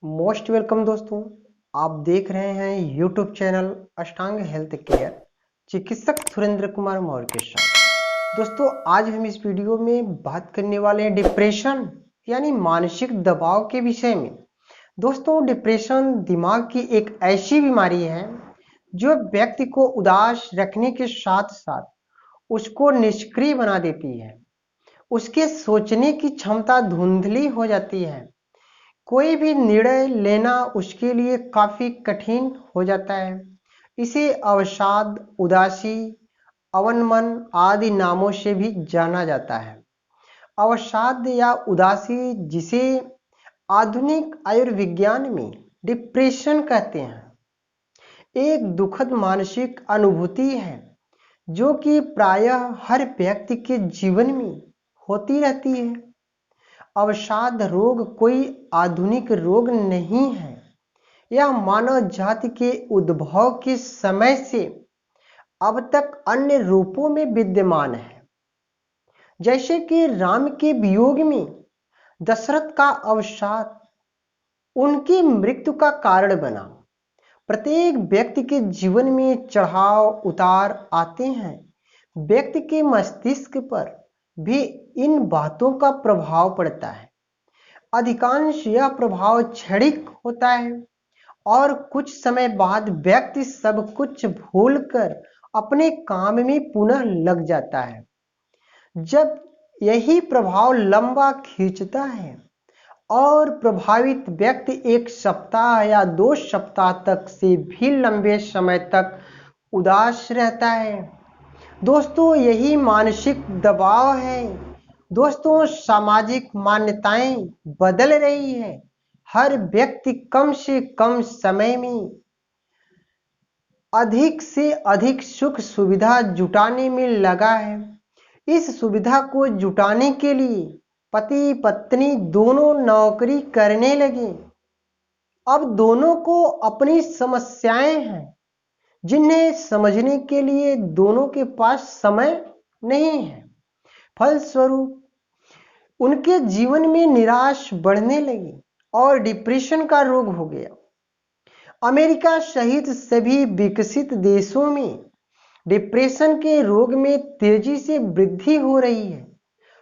Most welcome दोस्तों। आप देख रहे हैं यूट्यूब चैनल अष्टांग हेल्थ केयर, चिकित्सक सुरेंद्र कुमार मौर्य के साथ। दोस्तों, आज हम इस वीडियो में बात करने वाले हैं डिप्रेशन यानी मानसिक दबाव के विषय में। दोस्तों, डिप्रेशन दिमाग की एक ऐसी बीमारी है जो व्यक्ति को उदास रखने के साथ साथ उसको निष्क्रिय बना देती है। उसके सोचने की क्षमता धुंधली हो जाती है। कोई भी निर्णय लेना उसके लिए काफी कठिन हो जाता है। इसे अवसाद, उदासी, अवनमन आदि नामों से भी जाना जाता है। अवसाद या उदासी, जिसे आधुनिक आयुर्विज्ञान में डिप्रेशन कहते हैं, एक दुखद मानसिक अनुभूति है जो कि प्रायः हर व्यक्ति के जीवन में होती रहती है। अवसाद रोग कोई आधुनिक रोग नहीं है। यह मानव जाति के उद्भव के समय से अब तक अन्य रूपों में विद्यमान है। जैसे कि राम के वियोग में दशरथ का अवसाद उनकी मृत्यु का कारण बना। प्रत्येक व्यक्ति के जीवन में चढ़ाव उतार आते हैं। व्यक्ति के मस्तिष्क पर भी इन बातों का प्रभाव पड़ता है। अधिकांश यह प्रभाव क्षणिक होता है और कुछ समय बाद व्यक्ति सब कुछ भूलकर अपने काम में पुनः लग जाता है। जब यही प्रभाव लंबा खींचता है और प्रभावित व्यक्ति 1 सप्ताह या 2 सप्ताह तक से भी लंबे समय तक उदास रहता है। दोस्तों, यही मानसिक दबाव है। दोस्तों, सामाजिक मान्यताएं बदल रही है। हर व्यक्ति कम से कम समय में अधिक से अधिक सुख सुविधा जुटाने में लगा है। इस सुविधा को जुटाने के लिए पति पत्नी दोनों नौकरी करने लगे। अब दोनों को अपनी समस्याएं हैं जिन्हें समझने के लिए दोनों के पास समय नहीं है। फलस्वरूप उनके जीवन में निराश बढ़ने लगी और डिप्रेशन का रोग हो गया। अमेरिका सहित सभी विकसित देशों में डिप्रेशन के रोग में तेजी से वृद्धि हो रही है।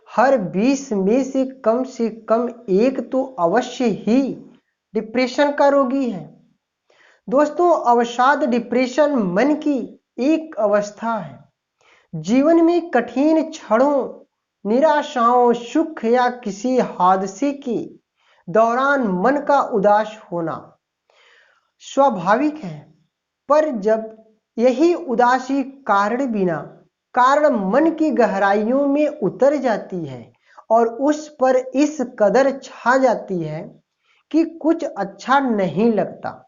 हर 20 में से कम एक तो अवश्य ही डिप्रेशन का रोगी है। दोस्तों, अवसाद डिप्रेशन मन की एक अवस्था है। जीवन में कठिन क्षणों, निराशाओं, सुख या किसी हादसे के दौरान मन का उदास होना स्वाभाविक है। पर जब यही उदासी कारण मन की गहराइयों में उतर जाती है और उस पर इस कदर छा जाती है कि कुछ अच्छा नहीं लगता,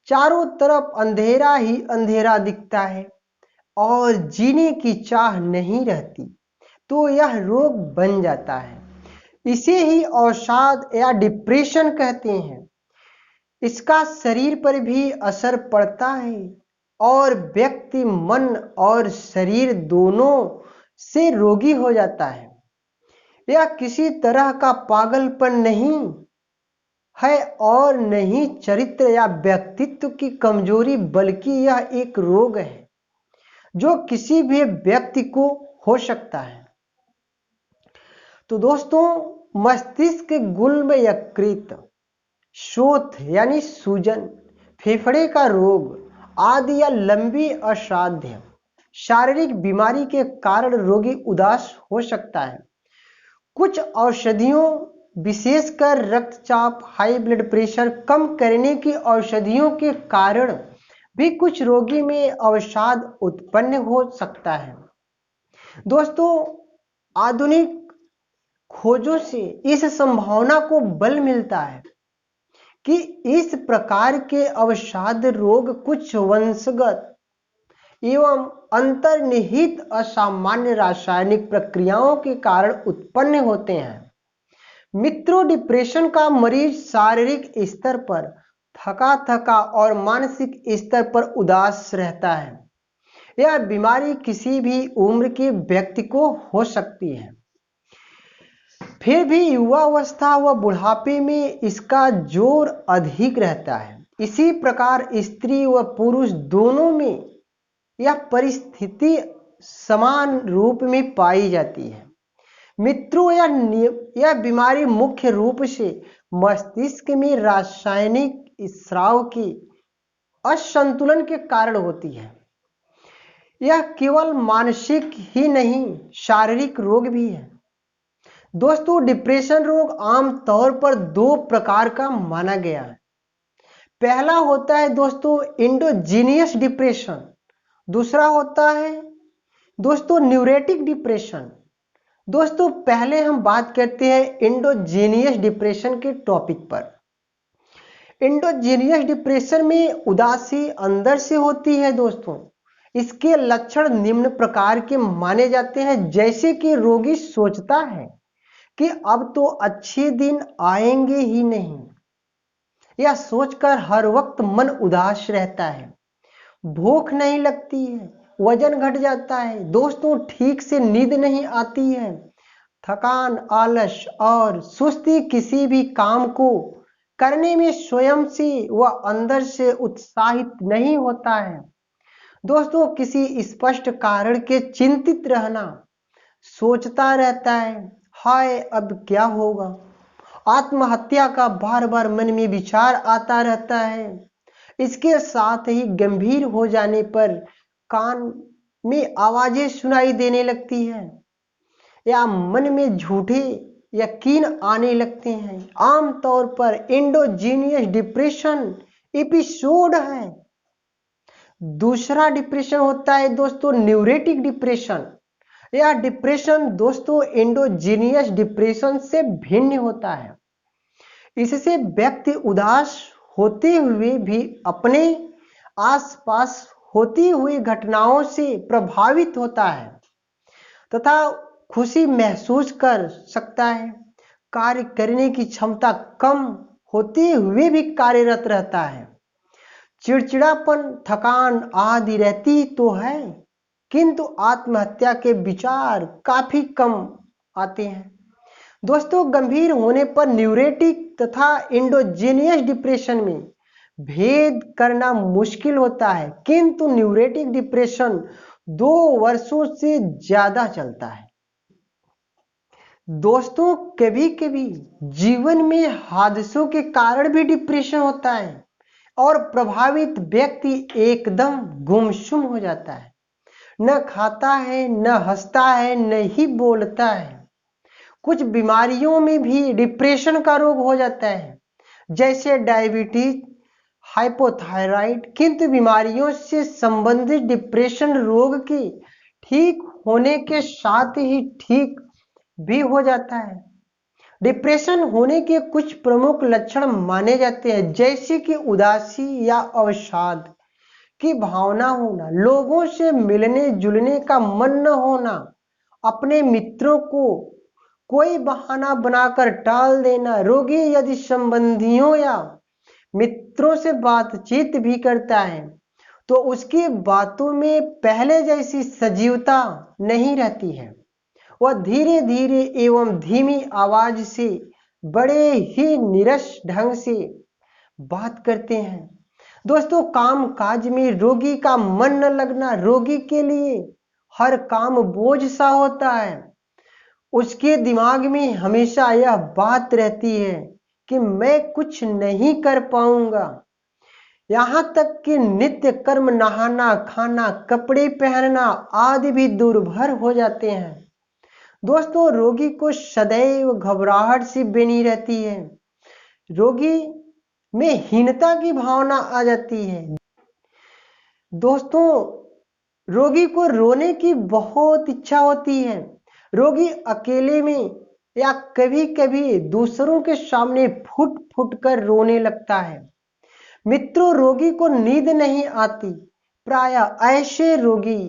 चारों तरफ अंधेरा ही अंधेरा दिखता है और जीने की चाह नहीं रहती, तो यह रोग बन जाता है। इसे ही अवसाद या डिप्रेशन कहते हैं। इसका शरीर पर भी असर पड़ता है और व्यक्ति मन और शरीर दोनों से रोगी हो जाता है। यह किसी तरह का पागलपन नहीं है और न ही चरित्र या व्यक्तित्व की कमजोरी, बल्कि यह एक रोग है जो किसी भी व्यक्ति को हो सकता है। तो दोस्तों, मस्तिष्क गुल्म यकृत, शोथ यानी सूजन, फेफड़े का रोग आदि या लंबी असाध्य शारीरिक बीमारी के कारण रोगी उदास हो सकता है। कुछ औषधियों, विशेषकर रक्तचाप, हाई ब्लड प्रेशर कम करने की औषधियों के कारण भी कुछ रोगी में अवसाद उत्पन्न हो सकता है। दोस्तों, आधुनिक खोजों से इस संभावना को बल मिलता है कि इस प्रकार के अवसाद रोग कुछ वंशगत एवं अंतर्निहित असामान्य रासायनिक प्रक्रियाओं के कारण उत्पन्न होते हैं। मित्रों, डिप्रेशन का मरीज शारीरिक स्तर पर थका और मानसिक स्तर पर उदास रहता है। यह बीमारी किसी भी उम्र के व्यक्ति को हो सकती है। फिर भी युवावस्था व बुढ़ापे में इसका जोर अधिक रहता है। इसी प्रकार स्त्री व पुरुष दोनों में यह परिस्थिति समान रूप में पाई जाती है। मित्रों, यह बीमारी मुख्य रूप से मस्तिष्क में रासायनिक स्राव की असंतुलन के कारण होती है। यह केवल मानसिक ही नहीं, शारीरिक रोग भी है। दोस्तों, डिप्रेशन रोग आमतौर पर दो प्रकार का माना गया है। पहला होता है दोस्तों एंडोजीनियस डिप्रेशन, दूसरा होता है दोस्तों न्यूरेटिक डिप्रेशन। दोस्तों, पहले हम बात करते हैं एंडोजीनियस डिप्रेशन के टॉपिक पर। एंडोजीनियस डिप्रेशन में उदासी अंदर से होती है दोस्तों। इसके लक्षण निम्न प्रकार के माने जाते हैं, जैसे कि रोगी सोचता है कि अब तो अच्छे दिन आएंगे ही नहीं। यह सोचकर हर वक्त मन उदास रहता है, भूख नहीं लगती है, वजन घट जाता है दोस्तों, ठीक से नींद नहीं आती है, थकान, आलस और सुस्ती, किसी भी काम को करने में स्वयं से व अंदर से उत्साहित नहीं होता है। दोस्तों, किसी स्पष्ट कारण के चिंतित रहना, सोचता रहता है हाय अब क्या होगा। आत्महत्या का बार बार मन में विचार आता रहता है। इसके साथ ही गंभीर हो जाने पर कान में आवाजें सुनाई देने लगती हैं या मन में झूठे यकीन आने लगते हैं। आमतौर पर एंडोजीनियस डिप्रेशन एपिसोड है। दूसरा डिप्रेशन होता है दोस्तों न्यूरेटिक डिप्रेशन। यह डिप्रेशन दोस्तों एंडोजीनियस डिप्रेशन से भिन्न होता है। इससे व्यक्ति उदास होते हुए भी अपने आसपास होती हुई घटनाओं से प्रभावित होता है तथा खुशी महसूस कर सकता है। कार्य करने की क्षमता कम होते हुए भी कार्यरत रहता है। चिड़चिड़ापन, थकान आदि रहती तो है, किंतु आत्महत्या के विचार काफी कम आते हैं। दोस्तों, गंभीर होने पर न्यूरेटिक तथा एंडोजीनियस डिप्रेशन में भेद करना मुश्किल होता है, किंतु न्यूरेटिक डिप्रेशन 2 वर्षों से ज्यादा चलता है। दोस्तों, कभी कभी जीवन में हादसों के कारण भी डिप्रेशन होता है और प्रभावित व्यक्ति एकदम गुमसुम हो जाता है, न खाता है, न हंसता है, न ही बोलता है। कुछ बीमारियों में भी डिप्रेशन का रोग हो जाता है, जैसे डायबिटीज, हाइपोथायराइड। किंतु बीमारियों से संबंधित डिप्रेशन रोग के ठीक होने के साथ ही ठीक भी हो जाता है। डिप्रेशन होने के कुछ प्रमुख लक्षण माने जाते हैं, जैसे कि उदासी या अवसाद की भावना होना, लोगों से मिलने जुलने का मन न होना, अपने मित्रों को कोई बहाना बनाकर टाल देना। रोगी यदि संबंधियों या मित्रों से बातचीत भी करता है तो उसकी बातों में पहले जैसी सजीवता नहीं रहती है। वह धीरे धीरे एवं धीमी आवाज से बड़े ही नीरस ढंग से बात करते हैं। दोस्तों, काम काज में रोगी का मन न लगना, रोगी के लिए हर काम बोझ सा होता है। उसके दिमाग में हमेशा यह बात रहती है कि मैं कुछ नहीं कर पाऊंगा। यहाँ तक कि नित्य कर्म, नहाना, खाना, कपड़े पहनना आदि भी दुर्भर हो जाते हैं। दोस्तों, रोगी को सदैव घबराहट सी बनी रहती है। रोगी में हीनता की भावना आ जाती है। दोस्तों, रोगी को रोने की बहुत इच्छा होती है। रोगी अकेले में या कभी कभी दूसरों के सामने फुट फुट कर रोने लगता है। मित्रों, रोगी को नींद नहीं आती। प्रायः ऐसे रोगी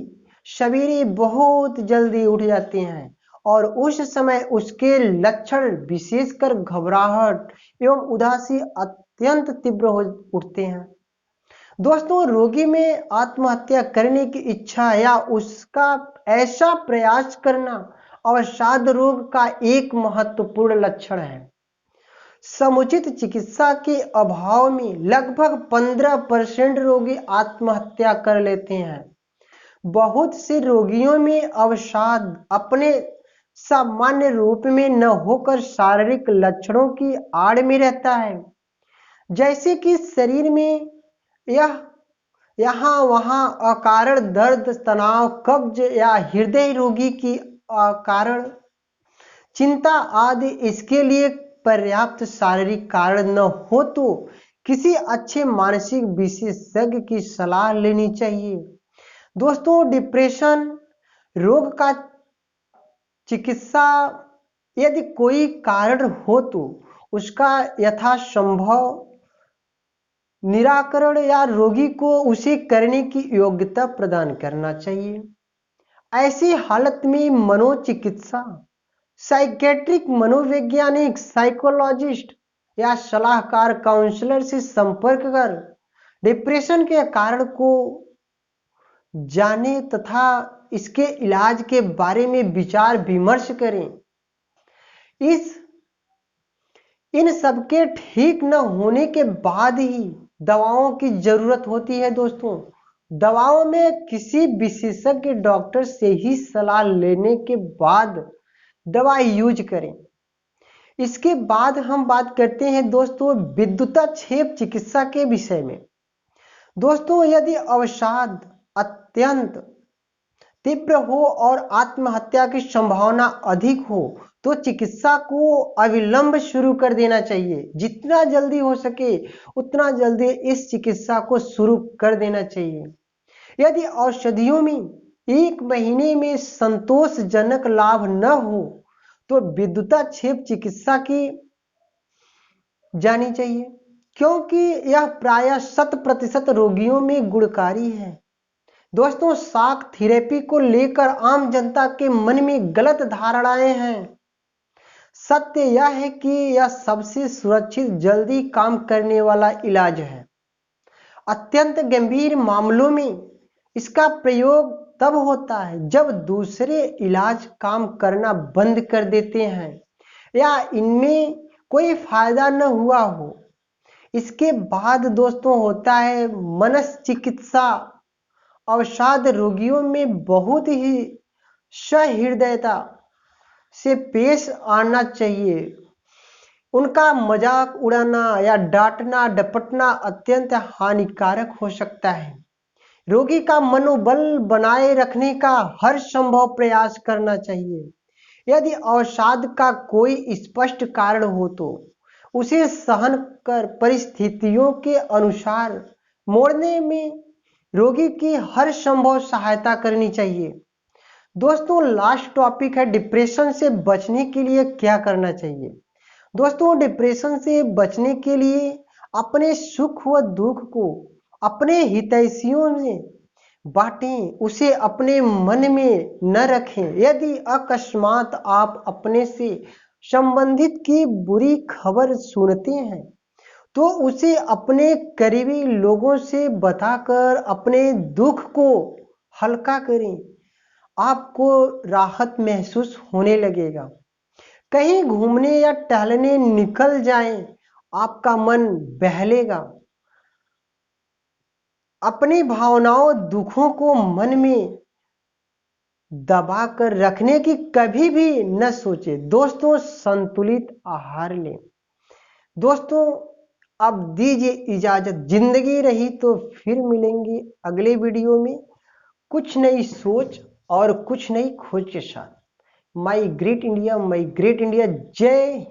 सवेरे बहुत जल्दी उठ जाते हैं और उस समय उसके लक्षण विशेषकर घबराहट एवं उदासी अत्यंत तीव्र हो उठते हैं। दोस्तों, रोगी में आत्महत्या करने की इच्छा या उसका ऐसा प्रयास करना अवसाद रोग का एक महत्वपूर्ण लक्षण है। समुचित चिकित्सा के अभाव में लगभग 15% रोगी आत्महत्या कर लेते हैं। बहुत से रोगियों में अवसाद अपने सामान्य रूप में न होकर शारीरिक लक्षणों की आड़ में रहता है, जैसे कि शरीर में यहाँ वहाँ अकारण दर्द, तनाव, कब्ज या हृदय रोगी की अकारण चिंता आदि। इसके लिए पर्याप्त शारीरिक कारण न हो तो किसी अच्छे मानसिक विशेषज्ञ की सलाह लेनी चाहिए। दोस्तों, डिप्रेशन रोग का चिकित्सा यदि कोई कारण हो तो उसका यथासंभव निराकरण या रोगी को उसे करने की योग्यता प्रदान करना चाहिए। ऐसी हालत में मनोचिकित्सा, साइकेट्रिक, मनोवैज्ञानिक, साइकोलॉजिस्ट या सलाहकार काउंसलर से संपर्क कर डिप्रेशन के कारण को जाने तथा इसके इलाज के बारे में विचार विमर्श करें। इन सबके ठीक न होने के बाद ही दवाओं की जरूरत होती है। दोस्तों, दवाओं में किसी विशेषज्ञ डॉक्टर से ही सलाह लेने के बाद दवा यूज करें। इसके बाद हम बात करते हैं दोस्तों विद्युताक्षेप चिकित्सा के विषय में। दोस्तों, यदि अवसाद अत्यंत तीव्र हो और आत्महत्या की संभावना अधिक हो तो चिकित्सा को अविलंब शुरू कर देना चाहिए। जितना जल्दी हो सके उतना जल्दी इस चिकित्सा को शुरू कर देना चाहिए। यदि औषधियों में 1 महीने में संतोषजनक लाभ न हो तो विद्युताक्षेप चिकित्सा की जानी चाहिए, क्योंकि यह प्रायः 100% रोगियों में गुणकारी है। दोस्तों, शॉक थेरेपी को लेकर आम जनता के मन में गलत धारणाएं हैं। सत्य यह है कि यह सबसे सुरक्षित, जल्दी काम करने वाला इलाज है। अत्यंत गंभीर मामलों में इसका प्रयोग तब होता है जब दूसरे इलाज काम करना बंद कर देते हैं या इनमें कोई फायदा न हुआ हो। इसके बाद दोस्तों होता है मनश्चिकित्सा। अवसाद रोगियों में बहुत ही सहृदयता से पेश आना चाहिए। उनका मजाक उड़ाना या डांटना डपटना अत्यंत हानिकारक हो सकता है। रोगी का मनोबल बनाए रखने का हर संभव प्रयास करना चाहिए। यदि अवसाद का कोई स्पष्ट कारण हो तो उसे सहन कर परिस्थितियों के अनुसार मोड़ने में रोगी की हर संभव सहायता करनी चाहिए। दोस्तों, लास्ट टॉपिक है डिप्रेशन से बचने के लिए क्या करना चाहिए। दोस्तों, डिप्रेशन से बचने के लिए अपने सुख व दुख को अपने हितैषियों में बांटें, उसे अपने मन में न रखें। यदि अकस्मात आप अपने से संबंधित की बुरी खबर सुनते हैं तो उसे अपने करीबी लोगों से बताकर अपने दुख को हल्का करें। आपको राहत महसूस होने लगेगा। कहीं घूमने या टहलने निकल जाएं, आपका मन बहलेगा। अपनी भावनाओं, दुखों को मन में दबा कर रखने की कभी भी न सोचें। दोस्तों, संतुलित आहार लें। दोस्तों, अब दीजिए इजाजत। जिंदगी रही तो फिर मिलेंगे अगले वीडियो में कुछ नई सोच और कुछ नई खोज के साथ। My great India, my great India. जय